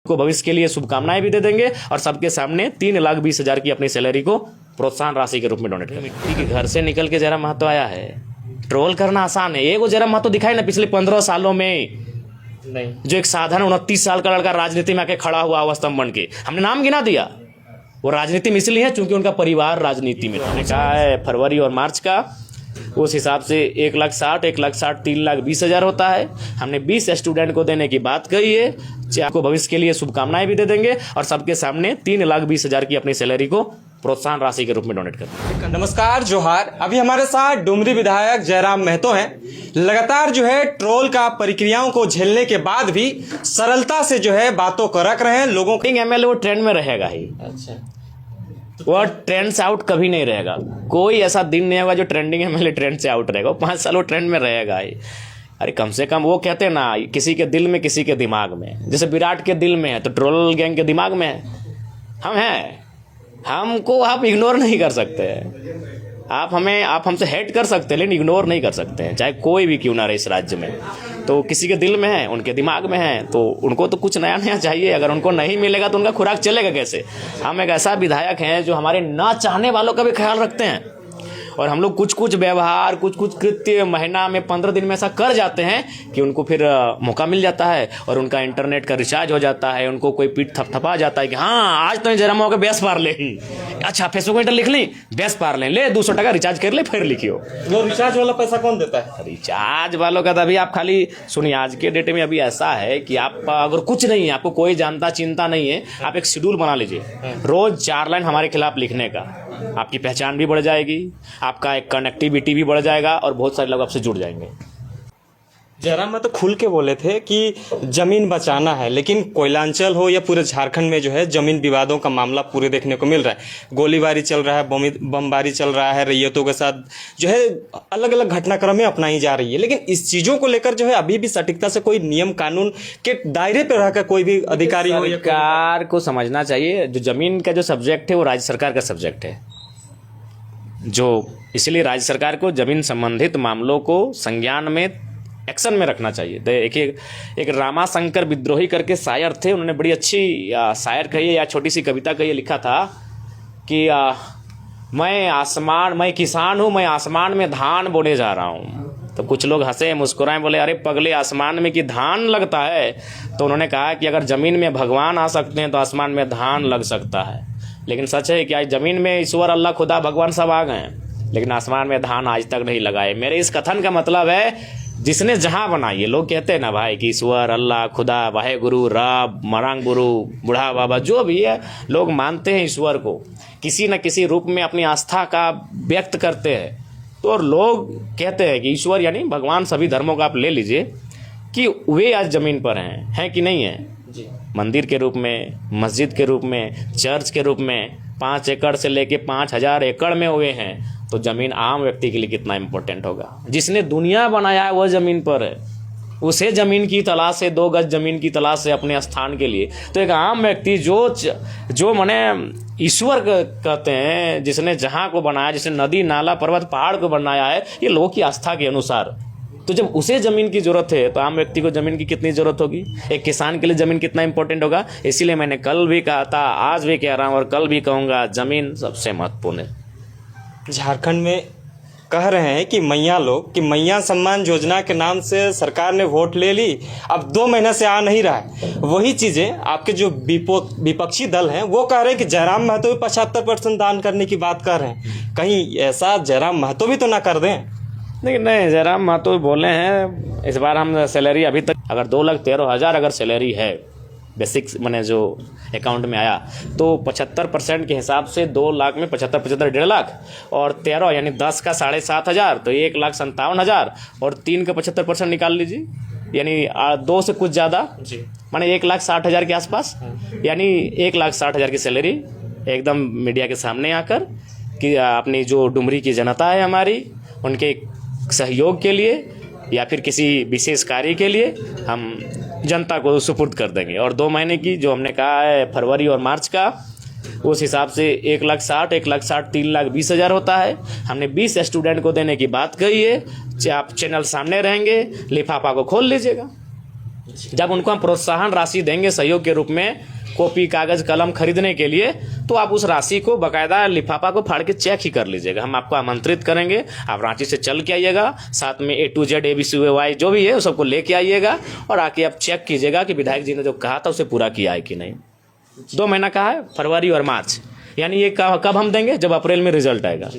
को भविष्य के लिए शुभकामनाएं भी दे देंगे और सबके सामने 3,20,000 की अपनी सैलरी को प्रोत्साहन राशि के रूप में डोनेट करेंगे। मिट्टी के घर से निकल के जयराम महतो आया है। ट्रोल करना आसान है। एगो जयराम महतो दिखाई ना पिछले 15 सालों में नहीं, जो एक साधारण 29 साल का लड़का राजनीति में आके खड़ा हुआ स्तंभ बन के, हमने नाम गिना दिया। वो राजनीति में इसलिए है चूंकि उनका परिवार राजनीति में था। है फरवरी और मार्च का, उस हिसाब से 1,60,000, 1,60,000, 3,20,000 होता है। हमने 20 स्टूडेंट को देने की बात कही है। आपको भविष्य के लिए शुभकामनाएं भी दे देंगे और सबके सामने 3,20,000 की अपनी सैलरी को प्रोत्साहन राशि के रूप में डोनेट करेंगे। नमस्कार, जोहार। अभी हमारे साथ डुमरी विधायक जयराम महतो हैं। लगातार जो है ट्रोल का प्रक्रियाओं को झेलने के बाद भी सरलता से जो है बातों को रख रहे हैं लोगों को। एमएलए वो ट्रेंड में रहेगा ही। अच्छा, वो ट्रेंड से आउट कभी नहीं रहेगा। कोई ऐसा दिन नहीं होगा जो ट्रेंडिंग एमएलए ट्रेंड से आउट रहेगा। 5 साल वो ट्रेंड में रहेगा ही। अरे कम से कम वो कहते हैं ना, किसी के दिल में किसी के दिमाग में। जैसे विराट के दिल में है तो ट्रोल गैंग के दिमाग में है। हम हैं, हमको आप इग्नोर नहीं कर सकते। आप हमसे हेट कर सकते हैं लेकिन इग्नोर नहीं कर सकते हैं, चाहे कोई भी क्यों ना रहे इस राज्य में। तो किसी के दिल में है, उनके दिमाग में है, तो उनको तो कुछ नया नया चाहिए। अगर उनको नहीं मिलेगा तो उनका खुराक चलेगा कैसे। हम एक ऐसा विधायक हैं जो हमारे ना चाहने वालों का भी ख्याल रखते हैं और हम लोग कुछ व्यवहार, कुछ कृत्य महीना में 15 दिन में ऐसा कर जाते हैं कि उनको फिर मौका मिल जाता है और उनका इंटरनेट का रिचार्ज हो जाता है। उनको कोई पीठ थपथपा जाता है कि हाँ आज तो जयराम महतो बेस पार ले। अच्छा, फेसबुक इंटर लिख ली, बेस पार ले 200 टका रिचार्ज कर ले, फिर लिखियो। वो रिचार्ज वाला पैसा कौन देता है? रिचार्ज वालों का तो अभी आप खाली सुनिए, आज के डेट में अभी ऐसा है कि आप अगर कुछ नहीं है, आपको कोई जानता चिंता नहीं है, आप एक शेड्यूल बना लीजिए। रोज 4 लाइन हमारे खिलाफ लिखने का, आपकी पहचान भी बढ़ जाएगी, आपका एक कनेक्टिविटी भी बढ़ जाएगा और बहुत सारे लोग आपसे जुड़ जाएंगे। जयराम महतो खुल के बोले थे कि जमीन बचाना है, लेकिन कोयलांचल हो या पूरे झारखंड में जो है जमीन विवादों का मामला पूरे देखने को मिल रहा है। गोलीबारी चल रहा है, बमबारी चल रहा है, रैयतों के साथ जो है अलग अलग घटनाक्रमें अपनाई जा रही है। लेकिन इस चीज़ों को लेकर जो है अभी भी सटीकता से कोई नियम कानून के दायरे पर रहकर कोई भी अधिकारी हो, सरकार को समझना चाहिए जो जमीन का जो सब्जेक्ट है वो राज्य सरकार का सब्जेक्ट है। इसलिए राज्य सरकार को जमीन संबंधित मामलों को संज्ञान में, एक्शन में रखना चाहिए। एक रामाशंकर विद्रोही करके शायर थे, उन्होंने बड़ी अच्छी शायर कही या छोटी सी कविता कही, लिखा था कि मैं किसान हूँ, मैं आसमान में धान बोने जा रहा हूँ। तो कुछ लोग हंसे मुस्कुराए, बोले अरे पगले, आसमान में कि धान लगता है। तो उन्होंने कहा कि अगर जमीन में भगवान आ सकते हैं तो आसमान में धान लग सकता है। लेकिन सच है कि आज जमीन में ईश्वर, अल्लाह, खुदा, भगवान सब आ गए हैं, लेकिन आसमान में धान आज तक नहीं लगाए। मेरे इस कथन का मतलब है जिसने जहां बनाई है, लोग कहते हैं ना भाई कि ईश्वर, अल्लाह, खुदा, वाहे गुरु, रब, मरांग गुरु, बूढ़ा बाबा, जो भी है, लोग मानते हैं ईश्वर को, किसी न किसी रूप में अपनी आस्था का व्यक्त करते हैं। तो और लोग कहते हैं कि ईश्वर यानी भगवान, सभी धर्मों का आप ले लीजिए, कि वे आज जमीन पर हैं कि नहीं है। मंदिर के रूप में, मस्जिद के रूप में, चर्च के रूप में 5 एकड़ से लेके 5,000 एकड़ में हुए हैं। तो जमीन आम व्यक्ति के लिए कितना इंपॉर्टेंट होगा। जिसने दुनिया बनाया है वह जमीन पर है, उसे जमीन की तलाश है, 2 गज जमीन की तलाश है अपने स्थान के लिए। तो एक आम व्यक्ति जो माने ईश्वर कहते हैं, जिसने जहां को बनाया, जिसने नदी, नाला, पर्वत, पहाड़ को बनाया है, ये लोगों की आस्था के अनुसार। तो जब उसे जमीन की जरूरत है तो आम व्यक्ति को जमीन की कितनी जरूरत होगी। एक किसान के लिए जमीन कितना इंपॉर्टेंट होगा। इसीलिए मैंने कल भी कहा था, आज भी कह रहा हूँ और कल भी कहूँगा, जमीन सबसे महत्वपूर्ण है। झारखंड में कह रहे हैं कि मैया सम्मान योजना के नाम से सरकार ने वोट ले ली, अब 2 महीना से आ नहीं रहा है। वही चीज़ें आपके जो विपक्षी दल हैं वो कह रहे हैं कि जयराम महतो भी 75% दान करने की बात कर रहे हैं। कहीं ऐसा जयराम महतो भी तो ना कर दें। नहीं, जयराम महतो बोले हैं इस बार हम सैलरी, अभी तक अगर 2,13,000 अगर सैलरी है बेसिक मैंने जो अकाउंट में आया, तो 75% के हिसाब से 2 लाख में 75, 1.5 लाख और 13 यानी 10 का 7,500, तो 1,57,000 और 3 का 75% निकाल लीजिए, यानी 2 से कुछ ज़्यादा, माने 1,60,000 के आसपास, यानी 1,60,000 की सैलरी एकदम मीडिया के सामने आकर कि अपनी जो डुमरी की जनता है हमारी, उनके सहयोग के लिए या फिर किसी विशेष कार्य के लिए हम जनता को सुपुर्द कर देंगे। और 2 महीने की जो हमने कहा है फरवरी और मार्च का, उस हिसाब से 1,60,000, 1,60,000, 3,20,000 होता है। हमने 20 स्टूडेंट को देने की बात कही है। आप चैनल सामने रहेंगे, लिफाफा को खोल लीजिएगा। जब उनको हम प्रोत्साहन राशि देंगे सहयोग के रूप में कॉपी कागज कलम खरीदने के लिए, तो आप उस राशि को बकायदा लिफाफा को फाड़ के चेक ही कर लीजिएगा। हम आपको आमंत्रित करेंगे, आप रांची से चल के आइएगा, साथ में A to Z ABCY जो भी है उस सबको लेके आइएगा और आके आप चेक कीजिएगा कि विधायक जी ने जो कहा था उसे पूरा किया है कि नहीं। 2 महीना कहा है, फरवरी और मार्च, यानी ये कब हम देंगे? जब अप्रैल में रिजल्ट आएगा।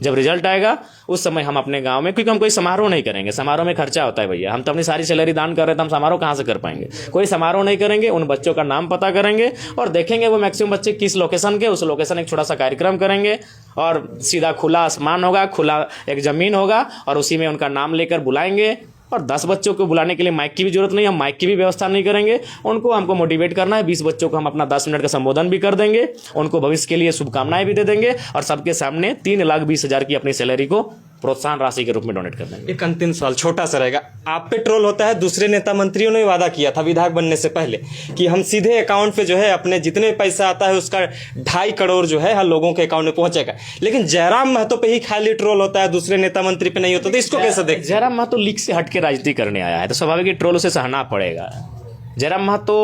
जब रिजल्ट आएगा उस समय हम अपने गांव में, क्योंकि हम कोई समारोह नहीं करेंगे, समारोह में खर्चा होता है भैया, हम तो अपनी सारी सैलरी दान कर रहे हैं, तो हम समारोह कहाँ से कर पाएंगे? कोई समारोह नहीं करेंगे, उन बच्चों का नाम पता करेंगे और देखेंगे वो मैक्सिमम बच्चे किस लोकेशन के, उस लोकेशन एक छोटा सा कार्यक्रम करेंगे और सीधा खुला आसमान होगा, खुला एक ज़मीन होगा और उसी में उनका नाम लेकर बुलाएंगे। और 10 बच्चों को बुलाने के लिए माइक की भी जरूरत नहीं, हम माइक की भी व्यवस्था नहीं करेंगे। उनको हमको मोटिवेट करना है, 20 बच्चों को हम अपना 10 मिनट का संबोधन भी कर देंगे, उनको भविष्य के लिए शुभकामनाएं भी दे देंगे और सबके सामने 3,20,000 की अपनी सैलरी को प्रोत्साहन राशि के रूप में डोनेट कर देंगे। एक अंतिम सवाल छोटा सा रहेगा, आप पे ट्रोल होता है, दूसरे नेता मंत्रियों ने वादा किया था विधायक बनने से पहले कि हम सीधे अकाउंट पे जो है अपने जितने पैसा आता है उसका 2.5 करोड़ जो है हर लोगों के अकाउंट में पहुंचेगा, लेकिन जयराम महतो पे ही खाली ट्रोल होता है, दूसरे नेता मंत्री पे नहीं होता, तो इसको कैसे देख? जयराम महतो लीक से हट के राजनीति करने आया है तो स्वाभाविक ही ट्रोल उसे सहना पड़ेगा। जयराम महतो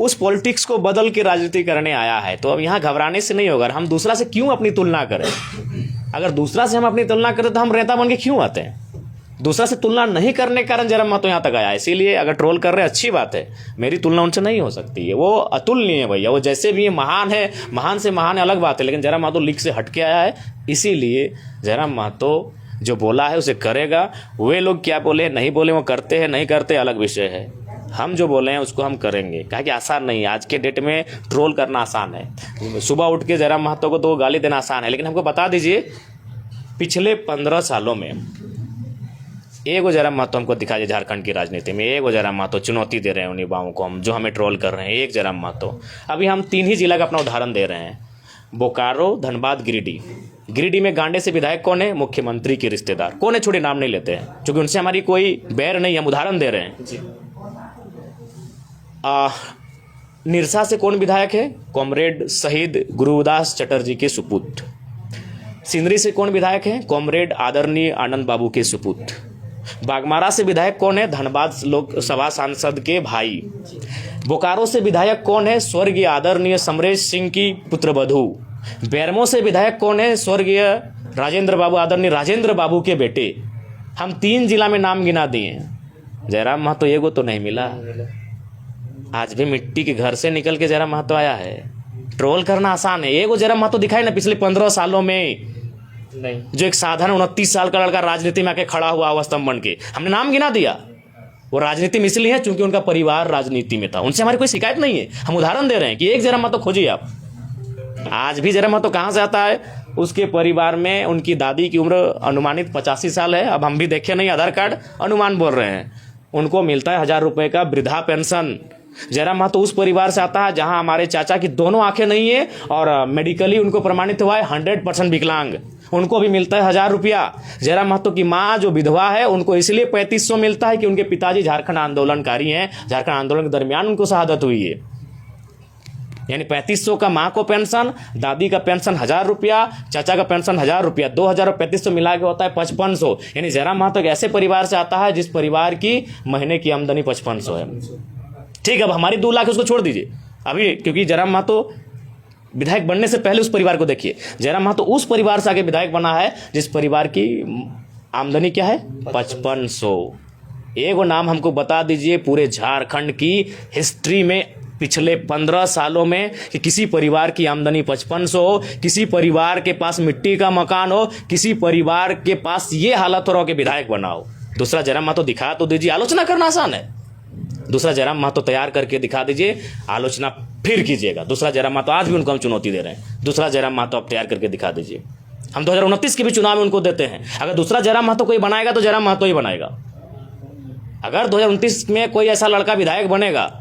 उस पॉलिटिक्स को बदल के राजनीति करने आया है, तो अब यहाँ घबराने से नहीं होगा। हम दूसरा से क्यों अपनी तुलना करें? अगर दूसरा से हम अपनी तुलना करें तो हम नेता बन के क्यों आते हैं? दूसरा से तुलना नहीं करने के कारण जयराम महतो यहाँ तक आया है। इसीलिए अगर ट्रोल कर रहे हैं अच्छी बात है, मेरी तुलना उनसे नहीं हो सकती है, वो अतुलनीय है भैया, वो जैसे भी महान है, महान से महान है अलग बात है, लेकिन जयराम महतो लीक से हट के आया है। इसीलिए जयराम महतो जो बोला है उसे करेगा। वे लोग क्या बोले नहीं बोले, वो करते हैं नहीं करते अलग विषय है, हम जो बोले हैं उसको हम करेंगे। कहा कि आसान नहीं है, आज के डेट में ट्रोल करना आसान है, सुबह उठ के जयराम महतो को तो गाली देना आसान है, लेकिन हमको बता दीजिए पिछले 15 सालों में एगो जयराम महतो हमको दिखा दीजिए झारखंड की राजनीति में, एगो जयराम महतो चुनौती दे रहे हैं उन युवाओं को, हम जो हमें ट्रोल कर रहे हैं, एक जयराम महतो। अभी हम 3 ही जिला का अपना उदाहरण दे रहे हैं, बोकारो, धनबाद, गिरिडीह। गिरिडीह में गांडे से विधायक कौन है? मुख्यमंत्री के रिश्तेदार। कौन है? छोटे नाम नहीं लेते हैं क्योंकि उनसे हमारी कोई बैर नहीं, हम उदाहरण दे रहे हैं। निरसा से कौन विधायक है? कॉमरेड शहीद गुरुदास चटर्जी के सुपुत्र। सिंदरी से कौन विधायक है? कॉमरेड आदरणीय आनंद बाबू के सुपुत्र। बागमारा से विधायक कौन है? धनबाद लोकसभा सांसद के भाई। बोकारो से विधायक कौन है? स्वर्गीय आदरणीय समरेश सिंह की पुत्रवधू। बेरमो से विधायक कौन है? स्वर्गीय राजेंद्र बाबू, आदरणीय राजेंद्र बाबू के बेटे। हम 3 जिला में नाम गिना दिए, जयराम महतो एगो तो नहीं मिला। आज भी मिट्टी के घर से निकल के जयराम महतो आया है। ट्रोल करना आसान है, एगो जयराम महतो दिखाई ना पिछले 15 सालों में नहीं, जो एक साधारण 29 साल का लड़का राजनीति में आके खड़ा हुआ स्तंभ बन के, हमने नाम गिना दिया। वो राजनीति में इसलिए है क्योंकि उनका परिवार राजनीति में था, उनसे हमारी कोई शिकायत नहीं है। हम उदाहरण दे रहे हैं कि एक जयराम महतो खोजिए आप। आज भी जयराम महतो कहाँ से आता है? उसके परिवार में उनकी दादी की उम्र अनुमानित 85 साल है। अब हम भी देखे नहीं, आधार कार्ड अनुमान बोल रहे हैं। उनको मिलता है 1000 रुपये का वृद्धा पेंशन। जयराम महतो उस परिवार से आता है जहां हमारे चाचा की दोनों आंखें नहीं है और मेडिकली उनको प्रमाणित हुआ है 100% विकलांग, उनको भी मिलता है 1000 रुपया। जयराम महतो की माँ जो विधवा है उनको इसलिए 3500 मिलता है कि उनके पिताजी झारखंड आंदोलनकारी हैं, झारखंड आंदोलन के दरमियान उनको शहादत हुई है। यानी 3500 का माँ को पेंशन, दादी का पेंशन 1000 रुपया, चाचा का पेंशन 1000 रुपया, 2000 और 3500 मिला के होता है 5500। यानी जयराम महतो एक ऐसे परिवार से आता है जिस परिवार की महीने की आमदनी 5500 है। ठीक है, अब हमारी 2 लाख उसको छोड़ दीजिए अभी, क्योंकि जयराम महतो विधायक बनने से पहले उस परिवार को देखिए। जयराम महतो उस परिवार से आगे विधायक बना है जिस परिवार की आमदनी क्या है? 5500। एगो नाम हमको बता दीजिए पूरे झारखंड की हिस्ट्री में पिछले 15 सालों में कि किसी परिवार की आमदनी 5500 हो, किसी परिवार के पास मिट्टी का मकान हो, किसी परिवार के पास ये हालत हो कि विधायक बनाओ। दूसरा जयराम महतो दिखा तो दीजिए, आलोचना करना आसान है। दूसरा जयराम महतो तैयार करके दिखा दीजिए, आलोचना फिर कीजिएगा। दूसरा जयराम महतो आज भी उनको हम चुनौती दे रहे हैं, दूसरा जयराम महतो आप तैयार करके दिखा दीजिए। हम 2029 के भी चुनाव में उनको देते हैं। अगर दूसरा जयराम महतो कोई बनाएगा तो जयराम महतो ही बनाएगा। अगर 2029 में कोई ऐसा लड़का विधायक बनेगा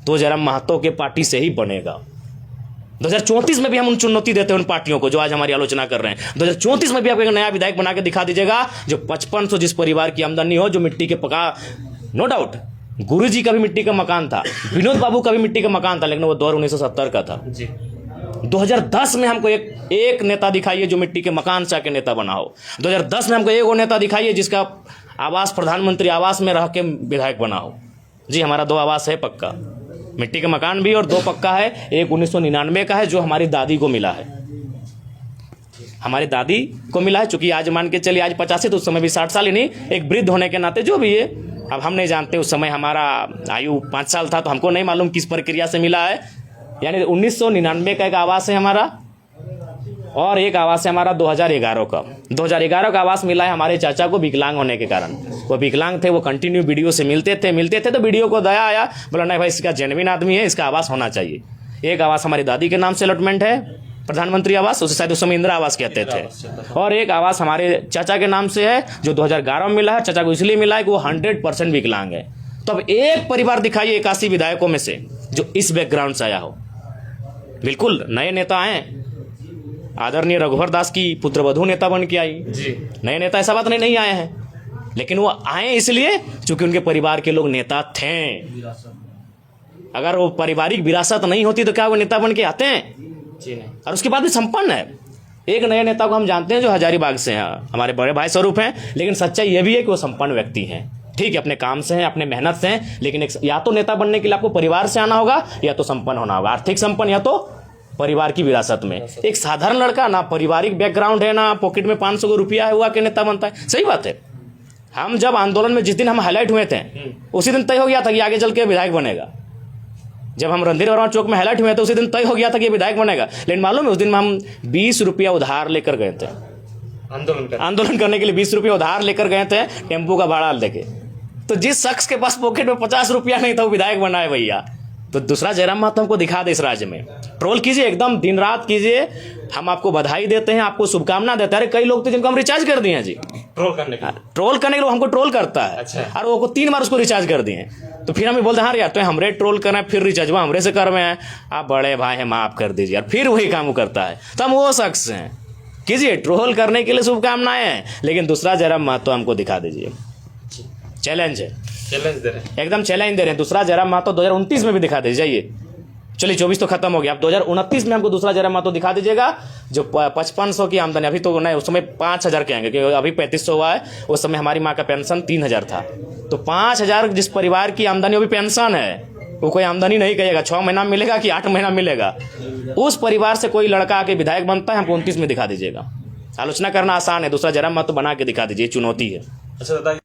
तो जयराम महतो के पार्टी से ही बनेगा। 2034 में भी हम उन चुनौती देते हैं उन पार्टियों को जो आज हमारी आलोचना कर रहे हैं। 2034 में भी आप एक नया विधायक बना के दिखा दीजिएगा जो 5500 जिस परिवार की आमदनी हो, जो मिट्टी के पका, नो डाउट गुरुजी का भी मिट्टी का मकान था, विनोद बाबू का भी मिट्टी का मकान था, लेकिन वो दौर 1970 का था जी। 2010 में हमको एक नेता दिखाइए जो मिट्टी के मकान से आके नेता बना हो। 2010 में हमको एक नेता दिखाइए जिसका आवास प्रधानमंत्री आवास में रह के विधायक बना हो। जी, हमारा 2 आवास है पक्का, मिट्टी का मकान भी और 2 पक्का है। एक 1999 का है जो हमारी दादी को मिला है, हमारी दादी को मिला है। चूंकि आज मान के चलिए आज 85 तो उस समय भी 60 साल ही नहीं, एक वृद्ध होने के नाते जो भी है, अब हम नहीं जानते उस समय हमारा आयु 5 साल था, तो हमको नहीं मालूम किस प्रक्रिया से मिला है। यानी 1999 का एक आवास है हमारा और एक आवास है हमारा 2011 का। 2011 का आवास मिला है हमारे चाचा को विकलांग होने के कारण। वो विकलांग थे, वो कंटिन्यू वीडियो से मिलते थे तो वीडियो को दया आया, बोला नहीं भाई इसका जेन्युइन आदमी है, इसका आवास होना चाहिए। एक आवास हमारी दादी के नाम से अलॉटमेंट है, प्रधानमंत्री आवास, उसे शायद उस समय इंदिरा आवास कहते थे। और एक आवास हमारे चाचा के नाम से है जो 2011 में मिला है। चाचा को इसलिए मिला है कि वो 100% विकलांग है। तो अब एक परिवार दिखाइए 81 विधायकों में से जो इस बैकग्राउंड से आया हो। बिल्कुल नए नेता आए, आदरणीय रघुवर दास की पुत्रवधू नेता बन के आई जी। नए नेता ऐसा बात नहीं आए हैं, लेकिन वो आए इसलिए चूंकि उनके परिवार के लोग नेता थे। अगर वो पारिवारिक विरासत नहीं होती तो क्या वो नेता बन के आते हैं? जी नहीं। और उसके बाद भी संपन्न है। एक नए नेता को हम जानते हैं जो हजारीबाग से हैं, हमारे बड़े भाई स्वरूप हैं, लेकिन सच्चाई ये भी है कि वो संपन्न व्यक्ति हैं। ठीक है, अपने काम से हैं, अपने मेहनत से हैं, लेकिन या तो नेता बनने के लिए आपको परिवार से आना होगा या तो संपन्न होना होगा, आर्थिक संपन्न या तो परिवार की विरासत में। एक साधारण लड़का ना पारिवारिक बैकग्राउंड है ना पॉकेट में 500 रुपया है, हुआ के नेता बनता है। सही बात है। हम जब आंदोलन में जिस दिन हम हाईलाइट हुए थे उसी दिन तय हो गया था कि आगे चल के विधायक बनेगा। जब हम रणधीर वर्मा चौक में हाईलाइट हुए थे उसी दिन तय हो गया था कि विधायक बनेगा। लेकिन मालूम है उस दिन हम 20 रुपया उधार लेकर गए थे आंदोलन करने के लिए। 20 रुपया उधार लेकर गए थे टेम्पो का भाड़ा लेके। तो जिस शख्स के पास पॉकेट में 50 रुपया नहीं था वो विधायक बना है भैया। तो दूसरा जयराम महतो हमको दिखा दे इस राज्य में। ट्रोल कीजिए, एकदम दिन रात कीजिए, हम आपको बधाई देते हैं, आपको शुभकामना देते हैं। अरे कई लोग थे जिनको हम रिचार्ज कर दिए हैं जी, ट्रोल करने के लिए हमको ट्रोल करता है। अच्छा। और वो 3 बार उसको रिचार्ज कर दिए। तो फिर हमें बोलते हैं हाँ यार तो हमरे ट्रोल कर रहे हैं, फिर रिचार्ज वहाँ हमरे से कर रहे हैं, आप बड़े भाई हैं माफ कर दीजिए यार। फिर वही काम करता है। तो हम वो शख्स हैं, कीजिए ट्रोल करने के लिए शुभकामनाएं हैं, लेकिन दूसरा जयराम महतो हमको दिखा दीजिए। चैलेंज है, चैलेंज दे रहे हैं, एकदम चैलेंज दे रहे हैं। दूसरा जयराम महतो 2029 में भी दिखा दीजिए। जाइए, चलिए 24 तो खत्म हो गया, अब 2029 में हमको दूसरा जयराम महतो दिखा दीजिएगा जो 5500 की आमदनी, अभी तो नहीं, उस समय 5000 के आएंगे, क्योंकि अभी 3500 हुआ है। उस समय हमारी माँ का पेंशन 3000 था। तो 5000 जिस परिवार की आमदनी वो भी पेंशन है, वो कोई आमदनी नहीं कहिएगा 6 महीना मिलेगा कि 8 महीना मिलेगा। उस परिवार से कोई लड़का आके विधायक बनता है, हमको 29 में दिखा दीजिएगा। आलोचना करना आसान है, दूसरा जयराम महतो बना के दिखा दीजिए, चुनौती है। अच्छा